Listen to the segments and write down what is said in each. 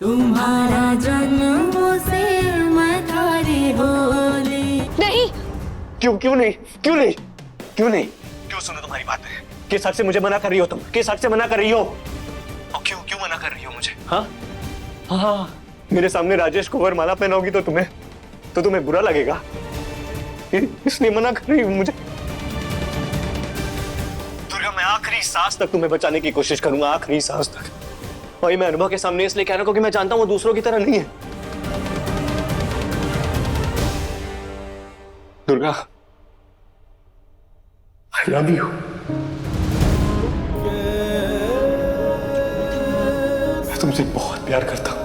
तुम्हारा जन्मों से मैं थारी होली। नहीं। क्यों नहीं क्यों नहीं क्यों नहीं क्यों सुनो तुम्हारी बात है? किस हक से मुझे मना कर रही हो तुम? किस हक से मना कर रही हो? और क्यों क्यों मना कर रही हो मुझे? हाँ हाँ, मेरे सामने राजेश को वरमाला पहनाओगी तो तुम्हें बुरा लगेगा, इसलिए मना कर रही हूँ मुझे। दुर्गा, मैं आखिरी सांस तक तुम्हें बचाने की कोशिश करूंगा, आखिरी सांस तक। और मैं अनुभव के सामने इसलिए कह रहा हूं कि मैं जानता हूं वो दूसरों की तरह नहीं है। Durga, I love you। मैं तुमसे बहुत प्यार करता हूं,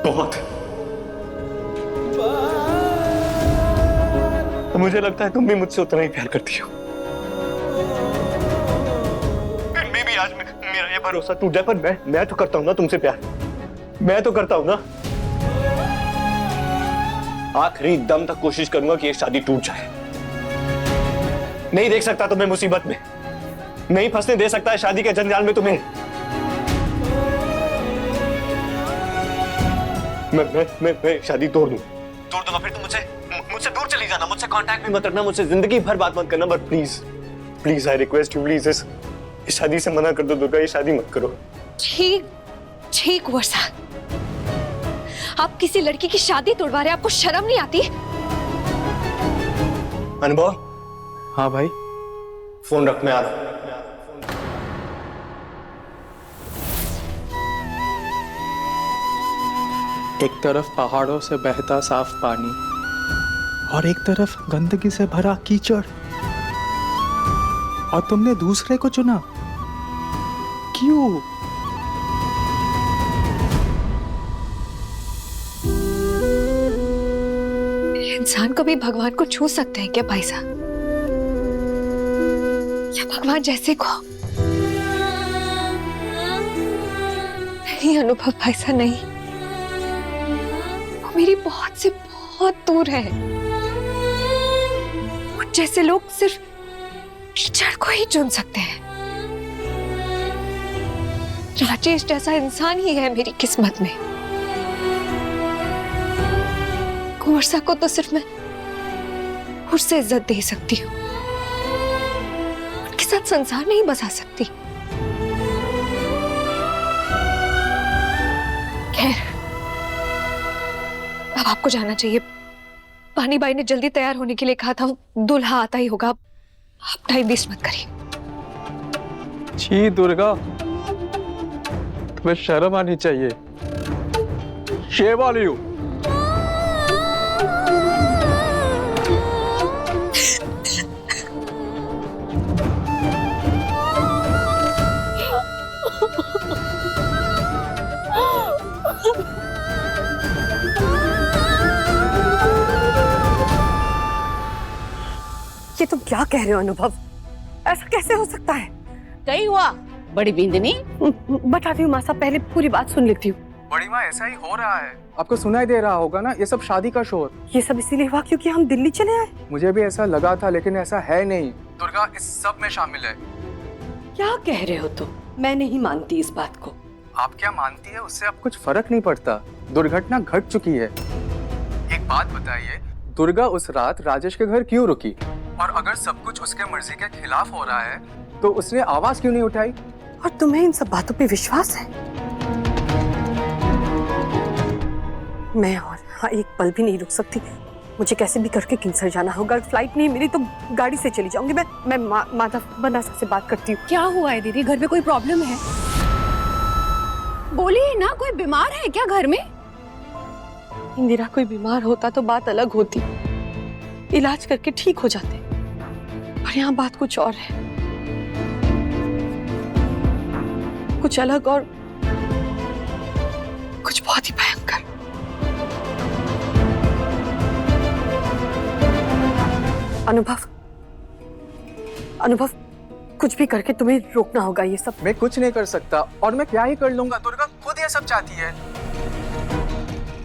बहुत। मुझे लगता है तुम भी मुझसे उतना ही प्यार करती हो। फिर भी आज मेरा ये भरोसा टूट जाए, पर मैं तो करता हूं ना तुमसे प्यार, मैं तो करता हूं ना। आखिरी दम तक कोशिश करूंगा कि ये शादी टूट जाए। नहीं देख सकता तुम्हें मुसीबत में, नहीं फंसने दे सकता है शादी के जंजाल में तुम्हें। मैं शादी तोड़ दूंगा, फिर तुम मुझसे दूर चली जाना, मुझसे कांटेक्ट में मत रखना, मुझसे जिंदगी भर बात मत करना। But please please I request you, please इस शादी से मना कर दो दुर्गा, ये शादी मत करो। ठीक वर्षा, आप किसी लड़की की शादी तोड़वा रहे हैं, आपको शर्म नहीं आती? अनुभव। हाँ भाई। फोन रख, मैं आ रहा हूं। एक तरफ पहाड़ों से बहता साफ पानी और एक तरफ गंदगी से भरा कीचड़, और तुमने दूसरे को चुना, क्यों? इंसान कभी भगवान को छू सकते हैं क्या भाई साहब? या भगवान जैसे को? नहीं अनुभव भाई साहब, नहीं, वो मेरी बहुत से बहुत दूर है। वो जैसे लोग सिर्फ कीचड़ को ही चुन सकते हैं। राजेश जैसा इंसान ही है मेरी किस्मत में। वर्षा को तो सिर्फ मैं उससे इज्जत दे सकती हूँ, उनके साथ संसार नहीं बसा सकती। खैर, अब आपको जाना चाहिए। पानी बाई ने जल्दी तैयार होने के लिए कहा था, दूल्हा आता ही होगा। आप टाइम वेस्ट मत करिए। छी दुर्गा, तुम्हें शर्म आनी चाहिए। शेर वाली हूँ। ये तुम क्या कह रहे हो अनुभव? ऐसा कैसे हो सकता है? कहीं हुआ बड़ी बिंदनी? बताती हूँ माँ साहब, पहले पूरी बात सुन लेती हूँ। बड़ी माँ, ऐसा ही हो रहा है। आपको सुनाई दे रहा होगा ना, ये सब शादी का शोर। ये सब इसीलिए हुआ क्योंकि हम दिल्ली चले आए। मुझे भी ऐसा लगा था, लेकिन ऐसा है नहीं। दुर्गा इस सब में शामिल है। क्या कह रहे हो तुम? मैं नहीं मानती इस बात को। आप क्या मानती है, उससे अब कुछ फर्क नहीं पड़ता। दुर्घटना घट चुकी है। एक बात बताइए, दुर्गा उस रात राजेश के घर क्यों रुकी? और अगर सब कुछ उसके मर्जी के खिलाफ हो रहा है, तो उसने आवाज क्यों नहीं उठाई? और तुम्हें इन सब बातों पे विश्वास है? मैं और हाँ एक पल भी नहीं रुक सकती। मुझे कैसे भी करके किंगसर जाना होगा। फ्लाइट नहीं मिली तो गाड़ी से चली जाऊंगी। मैं माधव बनासा से बात करती हूँ। क्या हुआ है दीदी? घर में कोई प्रॉब्लम है? बोलिए ना, कोई बीमार है क्या घर में? इंदिरा, कोई बीमार होता तो बात अलग होती, इलाज करके ठीक हो जाते, पर यहाँ बात कुछ और है, कुछ अलग और कुछ बहुत ही भयंकर। अनुभव, कुछ भी करके तुम्हें रोकना होगा ये सब। मैं कुछ नहीं कर सकता, और मैं क्या ही कर लूंगा। दुर्गा खुद ये सब चाहती है।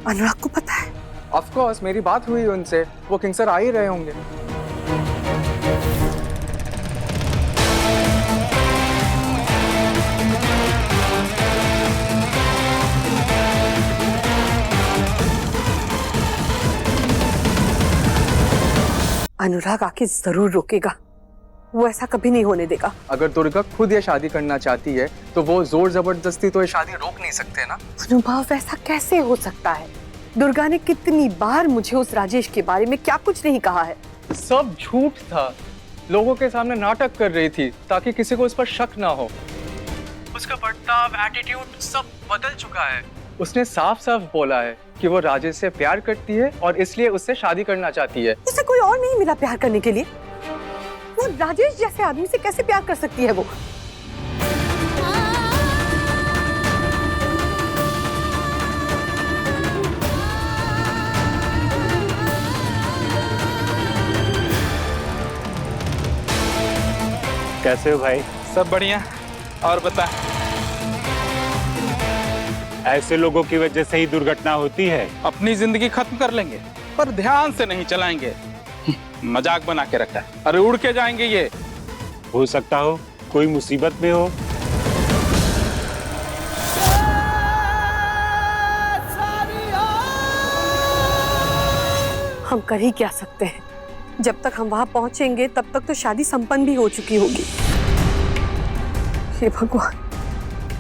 अनुराग को पता है? ऑफ कोर्स, मेरी बात हुई उनसे, वो किंगसर आ ही रहे होंगे। अनुराग आके जरूर रोकेगा, वो ऐसा कभी नहीं होने देगा। अगर दुर्गा खुद ये शादी करना चाहती है तो वो जोर जबरदस्ती तो ये शादी रोक नहीं सकते ना। अनुभव ऐसा कैसे हो सकता है? दुर्गा ने कितनी बार मुझे उस राजेश के बारे में क्या कुछ नहीं कहा है। सब झूठ था, लोगों के सामने नाटक कर रही थी ताकि किसी को उस पर शक ना हो। उसका बर्ताव, एटीट्यूड सब बदल चुका है। उसने साफ साफ बोला है कि वो राजेश से प्यार करती है और इसलिए उससे शादी करना चाहती है। उसे कोई और नहीं मिला प्यार करने के लिए। वो राजेश जैसे आदमी से कैसे प्यार कर सकती है वो? कैसे हो भाई? सब बढ़िया। और बता। ऐसे लोगों की वजह से ही दुर्घटना होती है। अपनी जिंदगी खत्म कर लेंगे पर ध्यान से नहीं चलाएंगे। मजाक बना के रखा है। अरे उड़ के जाएंगे ये। हो सकता हो कोई मुसीबत में हो। हम कर ही क्या सकते हैं? जब तक हम वहां पहुंचेंगे तब तक तो शादी संपन्न भी हो चुकी होगी। हे भगवान,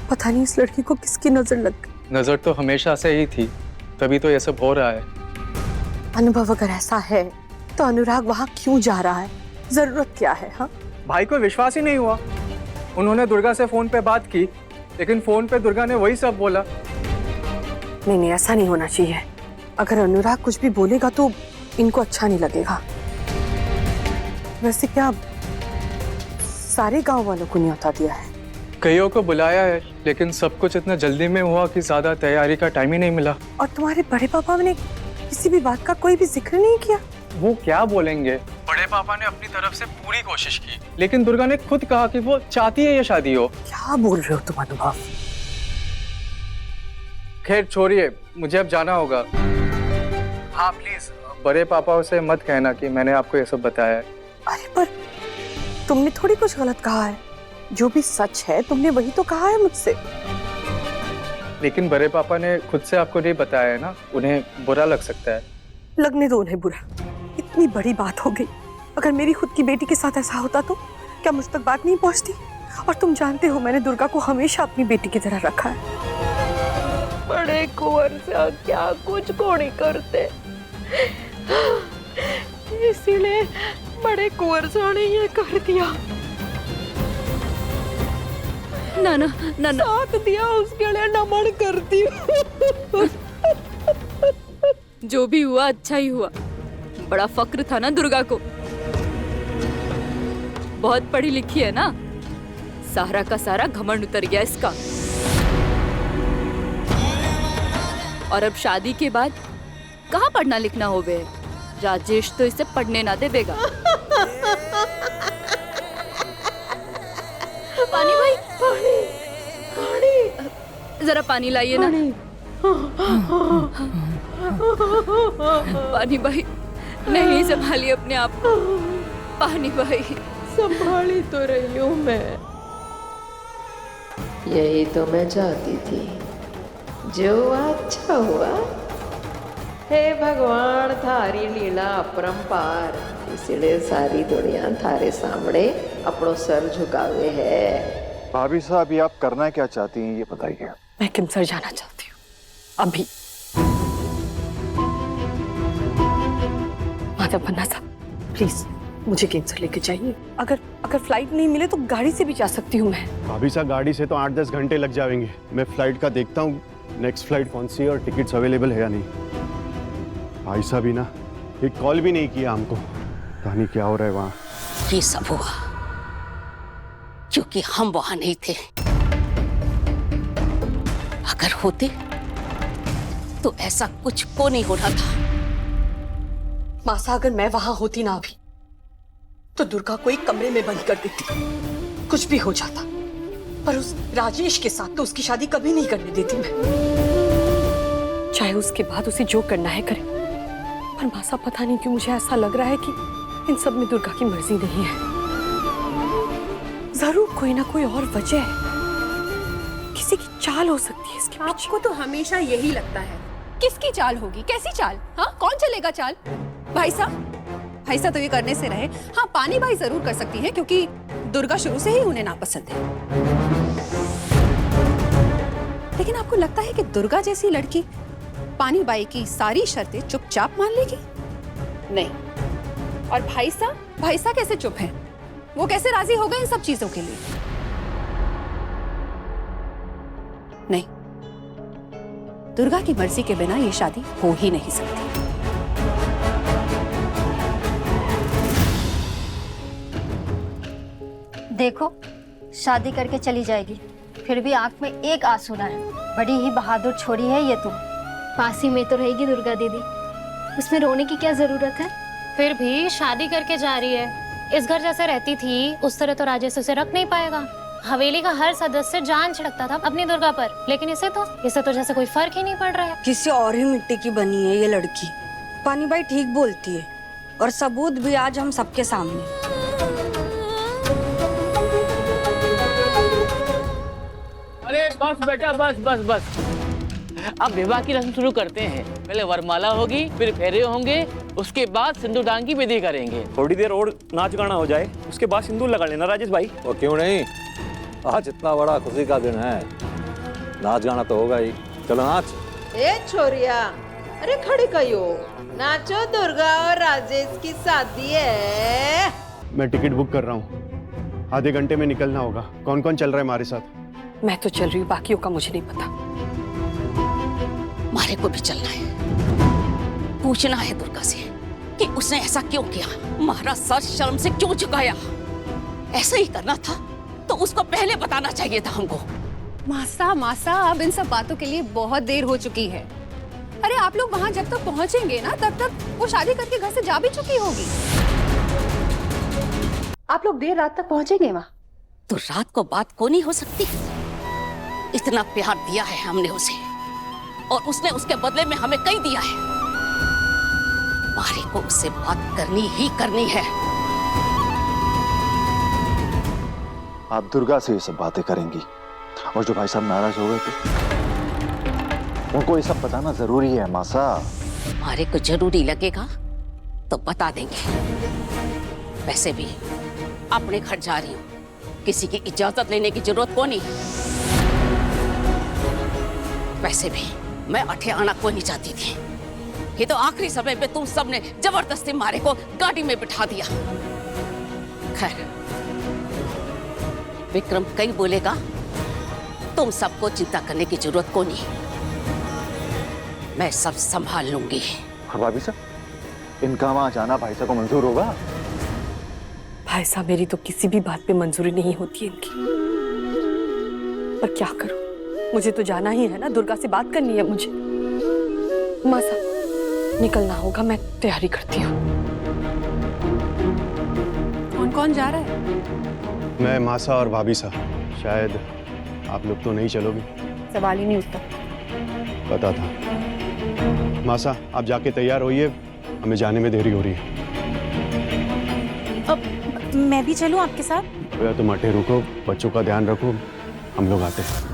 पता नहीं इस लड़की को किसकी नजर लग गई। नजर तो हमेशा से ही थी, तभी तो ये सब हो रहा है। अनुभव, अगर ऐसा है तो अनुराग वहां क्यों जा रहा है? जरूरत क्या है? हाँ, भाई को विश्वास ही नहीं हुआ। उन्होंने दुर्गा से फोन पे बात की, लेकिन फोन पे दुर्गा ने वही सब बोला। नहीं, ऐसा नहीं होना चाहिए। अगर अनुराग कुछ भी बोलेगा तो इनको अच्छा नहीं लगेगा। वैसे क्या सारे गांव वालों को न्योता दिया है? कईयों को बुलाया है, लेकिन सब कुछ इतना जल्दी में हुआ कि ज्यादा तैयारी का टाइम ही नहीं मिला। और तुम्हारे बड़े पापा ने किसी भी बात का कोई भी जिक्र नहीं किया? वो क्या बोलेंगे? बड़े पापा ने अपनी तरफ से पूरी कोशिश की, लेकिन दुर्गा ने खुद कहा कि वो चाहती है ये शादी हो। क्या बोल रहे हो तुम अनुभव? खैर छोड़िए, मुझे अब जाना होगा। हाँ प्लीज, बड़े पापा से मत कहना कि मैंने आपको ये सब बताया है। अरे पर तुमने थोड़ी कुछ गलत कहा है। जो भी सच है तुमने वही तो कहा है मुझसे। लेकिन बड़े पापा ने खुद से आपको नहीं बताया है ना, उन्हें बुरा लग सकता है। लगने दो उन्हें बुरा। इतनी बड़ी बात हो गई। अगर मेरी खुद की बेटी के साथ ऐसा होता तो क्या मुझ तक बात नहीं पहुंचती? और तुम जानते हो मैंने दुर्गा को हमेशा अपनी बेटी की तरह रखा है। बड़े कुंवर से क्या कुछ को नहीं करते, इसीलिए बड़े कुंवर से ने ये कर दिया। ना ना ना ना, साथ दिया उसके लिए नमन करती हूँ। जो भी हुआ अच्छा ही हुआ। बड़ा फक्र था ना दुर्गा को। बहुत पढ़ी लिखी है ना, सारा का सारा घमंड उतर गया इसका। और अब शादी के बाद कहाँ पढ़ना लिखना हो बे? राजेश तो इसे पढ़ने ना देगा। पानी भाई, पानी, पानी, जरा पानी लाइए ना। पानी भाई, नहीं संभालिए अपने आप को। पानी भाई, संभाली तो रही हूँ मैं। यही तो मैं चाहती थी। जो अच्छा हुआ। हे भगवान, थारी लीला अपरंपार, इसलिए सारी दुनिया थारे सामने अपनो सर झुकावे है। भाभी साहब, ये आप करना क्या चाहती हैं ये बताइए। मैं किमसर जाना चाहती हूँ अभी। माधव पन्ना साहब, प्लीज मुझे किमसर लेके जाइए। अगर फ्लाइट नहीं मिले तो गाड़ी से भी जा सकती हूँ मैं। भाभी साहब, गाड़ी से तो 8-10 घंटे लग जाएंगे। मैं फ्लाइट का देखता हूँ नेक्स्ट फ्लाइट कौन सी है और टिकट्स अवेलेबल है या नहीं। भाई साहब ही ना एक कॉल भी नहीं किया हमको। पता नहीं क्या हो रहा है वहाँ। ये सब हुआ क्योंकि हम वहां नहीं थे। अगर होते तो ऐसा कुछ को नहीं होना था। मासा, अगर मैं वहां होती ना अभी तो दुर्गा को एक कमरे में बंद कर देती। कुछ भी हो जाता, पर उस राजेश के साथ तो उसकी शादी कभी नहीं करने देती मैं। चाहे उसके बाद उसे जो करना है करे। पर मासा, पता नहीं क्यों मुझे ऐसा लग रहा है कि इन सब में दुर्गा की मर्जी नहीं है। जरूर कोई ना कोई और वजह है। किसी की चाल हो सकती है इसके पीछे। आपको तो हमेशा यही लगता है। किसकी चाल होगी? कैसी चाल? हाँ, कौन चलेगा चाल? भाई साहब, भाईसा तो ये करने से रहे। हाँ, पानी बाई जरूर कर सकती है क्योंकि दुर्गा शुरू से ही उन्हें नापसंद है। लेकिन आपको लगता है कि दुर्गा जैसी लड़की पानी बाई की सारी शर्तें चुपचाप मान लेगी? नहीं। और भाईसा कैसे चुप है? वो कैसे राजी होगा इन सब चीजों के लिए? नहीं, दुर्गा की मर्जी के बिना ये शादी हो ही नहीं सकती। देखो, शादी करके चली जाएगी, फिर भी आंख में एक आंसू ना है। बड़ी ही बहादुर छोरी है ये तो। पास ही में तो रहेगी दुर्गा दीदी, उसमें रोने की क्या जरूरत है? फिर भी शादी करके जा रही है। इस घर जैसे रहती थी उस तरह तो राजेश उसे रख नहीं पाएगा। हवेली का हर सदस्य जान छिड़कता था अपनी दुर्गा पर, लेकिन इसे तो जैसे कोई फर्क ही नहीं पड़ रहा है। किसी और ही मिट्टी की बनी है ये लड़की। पानी बाई ठीक बोलती है और सबूत भी आज हम सबके सामने। अरे बस बेटा, बस बस बस। अब विवाह की रस्म शुरू करते हैं। पहले वरमाला होगी, फिर फेरे होंगे, उसके बाद सिंदूरदान की विधि करेंगे। थोड़ी देर और नाच गाना हो जाए, उसके बाद सिंदूर लगा लेना राजेश भाई। और क्यों नहीं, आज इतना बड़ा खुशी का दिन है, नाच गाना तो होगा ही। चलो नाच। ए छोरिया, अरे खड़ी कहियो, नाचो, दुर्गा और राजेश की शादी है। मैं टिकट बुक कर रहा हूँ, आधे घंटे में निकलना होगा। कौन कौन चल रहा है हमारे साथ? मैं तो चल रही हूँ, बाकियों का मुझे नहीं पता। मारे को भी चलना है, पूछना है दुर्गा से कि उसने ऐसा क्यों किया, हमारा सर शर्म से क्यों झुकाया। ऐसा ही करना था तो उसको पहले बताना चाहिए था हमको। मासा, अब इन सब बातों के लिए बहुत देर हो चुकी है। अरे आप लोग वहाँ जब तक पहुँचेंगे ना, तब तक वो शादी करके घर से जा भी चुकी होगी। आप लोग देर रात तक पहुँचेंगे वहाँ? तो रात को बात को नहीं हो सकती। इतना प्यार दिया है हमने उसे, और उसने उसके बदले में हमें कई दिया है। मारे को उससे बात करनी ही करनी है। आप दुर्गा से ये सब बातें करेंगी, और जो भाई साहब नाराज हो गए तो उनको ये सब बताना जरूरी है मासा। मारे को जरूरी लगेगा तो बता देंगे। वैसे भी अपने घर जा रही हूँ, किसी की इजाजत लेने की जरूरत को नहीं। वैसे भी मैं अठे आना को नहीं चाहती थी। ये तो आखिरी समय पे तुम सबने जबरदस्ती मारे को गाड़ी में बिठा दिया। खैर, विक्रम कई बोलेगा, तुम सबको चिंता करने की जरूरत को नहीं, मैं सब संभाल लूंगी। और भाभी साहब, इनका वहां जाना भाई साहब को मंजूर होगा? भाई साहब, मेरी तो किसी भी बात पे मंजूरी नहीं होती है इनकी, पर क्या करूं, मुझे तो जाना ही है ना, दुर्गा से बात करनी है मुझे। मासा, निकलना होगा, मैं तैयारी करती हूँ। कौन कौन जा रहा है? मैं, मासा और भाभी साहब। शायद आप लोग तो नहीं चलोगे? सवाल ही नहीं उठता। पता था। मासा, आप जाके तैयार होइए, हमें जाने में देरी हो रही है। अब मैं भी चलूं आपके साथ? या तुम अटे रुको, बच्चों का ध्यान रखो, हम लोग आते हैं।